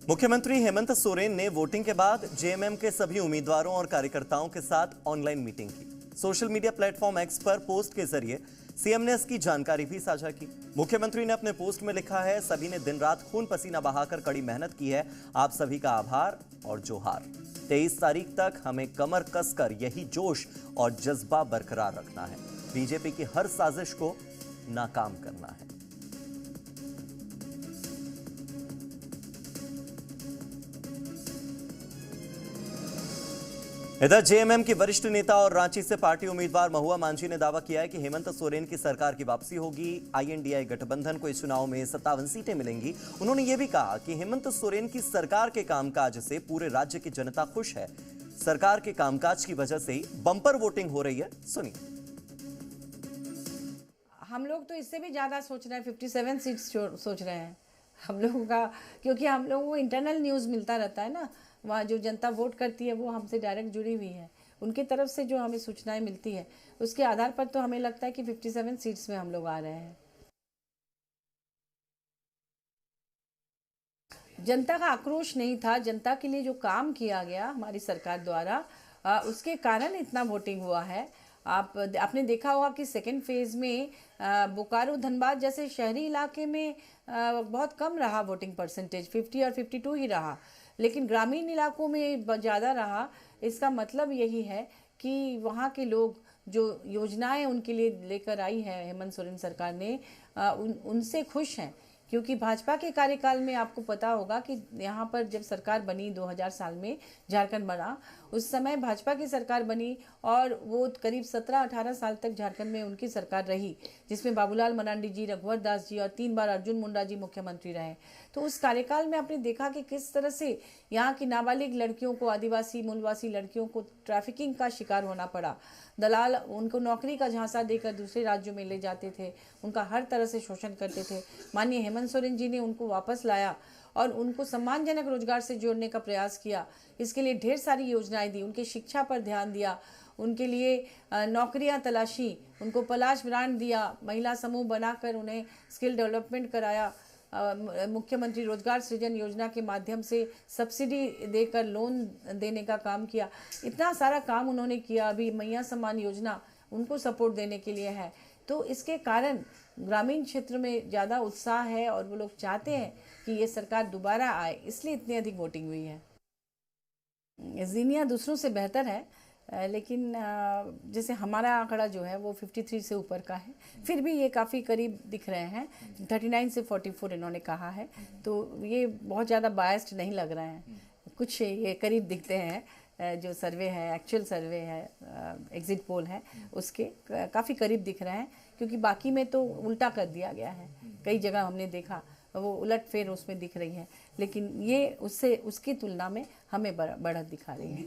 मुख्यमंत्री हेमंत सोरेन ने वोटिंग के बाद जेएमएम के सभी उम्मीदवारों और कार्यकर्ताओं के साथ ऑनलाइन मीटिंग की। सोशल मीडिया प्लेटफॉर्म एक्स पर पोस्ट के जरिए सीएम ने इसकी जानकारी भी साझा की। मुख्यमंत्री ने अपने पोस्ट में लिखा है, सभी ने दिन रात खून पसीना बहाकर कड़ी मेहनत की है, आप सभी का आभार और जोहार। 23 तारीख तक हमें कमर कसकर यही जोश और जज्बा बरकरार रखना है, बीजेपी की हर साजिश को नाकाम करना है। इधर जेएमएम की वरिष्ठ नेता और रांची से पार्टी उम्मीदवार महुआ मांझी ने दावा किया है कि हेमंत सोरेन की सरकार की वापसी होगी। आईएनडीआई गठबंधन को इस चुनाव में 57 सीटें मिलेंगी। उन्होंने यह भी कहा कि हेमंत सोरेन की सरकार के कामकाज से पूरे राज्य की जनता खुश है। सरकार के कामकाज की वजह से बंपर वोटिंग हो रही है। सुनिए। हम लोग तो इससे भी ज्यादा सोच रहे हैं, 57 सीट्स सोच रहे हैं हम लोगों का, क्योंकि हम लोगों को इंटरनल न्यूज़ मिलता रहता है ना, वहाँ जो जनता वोट करती है वो हमसे डायरेक्ट जुड़ी हुई है, उनकी तरफ से जो हमें सूचनाएं मिलती है उसके आधार पर तो हमें लगता है कि 57 सीट्स में हम लोग आ रहे हैं। जनता का आक्रोश नहीं था, जनता के लिए जो काम किया गया हमारी सरकार द्वारा उसके कारण इतना वोटिंग हुआ है। आपने देखा होगा कि सेकेंड फेज में बोकारो धनबाद जैसे शहरी इलाके में बहुत कम रहा वोटिंग परसेंटेज, 50 और 52 ही रहा, लेकिन ग्रामीण इलाकों में ज़्यादा रहा। इसका मतलब यही है कि वहाँ के लोग जो योजनाएं उनके लिए लेकर आई है हेमंत सोरेन सरकार ने, उनसे खुश हैं। क्योंकि भाजपा के कार्यकाल में आपको पता होगा कि यहाँ पर जब सरकार बनी 2000 साल में झारखंड बना, उस समय भाजपा की सरकार बनी और वो करीब 17-18 साल तक झारखंड में उनकी सरकार रही, जिसमें बाबूलाल मरांडी जी, रघुवर दास जी और 3 बार अर्जुन मुंडा जी मुख्यमंत्री रहे। तो उस कार्यकाल में आपने देखा कि किस तरह से यहाँ की नाबालिग लड़कियों को, आदिवासी मूलवासी लड़कियों को ट्रैफिकिंग का शिकार होना पड़ा। दलाल उनको नौकरी का झांसा देकर दूसरे राज्यों में ले जाते थे, उनका हर तरह से शोषण करते थे। माननीय हेमंत सोरेन जी ने उनको वापस लाया और उनको सम्मानजनक रोजगार से जोड़ने का प्रयास किया। इसके लिए ढेर सारी योजनाएं दी, उनकी शिक्षा पर ध्यान दिया, उनके लिए नौकरियां तलाशी, उनको पलाश ब्रांड दिया, महिला समूह बनाकर उन्हें स्किल डेवलपमेंट कराया। मुख्यमंत्री रोजगार सृजन योजना के माध्यम से सब्सिडी देकर लोन देने का काम किया। इतना सारा काम उन्होंने किया। अभी मैया सम्मान योजना उनको सपोर्ट देने के लिए है। तो इसके कारण ग्रामीण क्षेत्र में ज़्यादा उत्साह है और वो लोग चाहते हैं कि ये सरकार दोबारा आए, इसलिए इतनी अधिक वोटिंग हुई है। ज़ीनिया दूसरों से बेहतर है, लेकिन जैसे हमारा आंकड़ा जो है वो 53 से ऊपर का है, फिर भी ये काफ़ी करीब दिख रहे हैं। 39 से 44 इन्होंने कहा है, तो ये बहुत ज़्यादा बायस्ड नहीं लग रहे हैं, कुछ ये करीब दिखते हैं। जो सर्वे है, एक्चुअल सर्वे है, एग्जिट पोल है, उसके काफ़ी करीब दिख रहे हैं, क्योंकि बाकी में तो उल्टा कर दिया गया है। कई जगह हमने देखा वो उलट फेर उसमें दिख रही है, लेकिन ये उससे उसकी तुलना में हमें बढ़त दिखा रही है।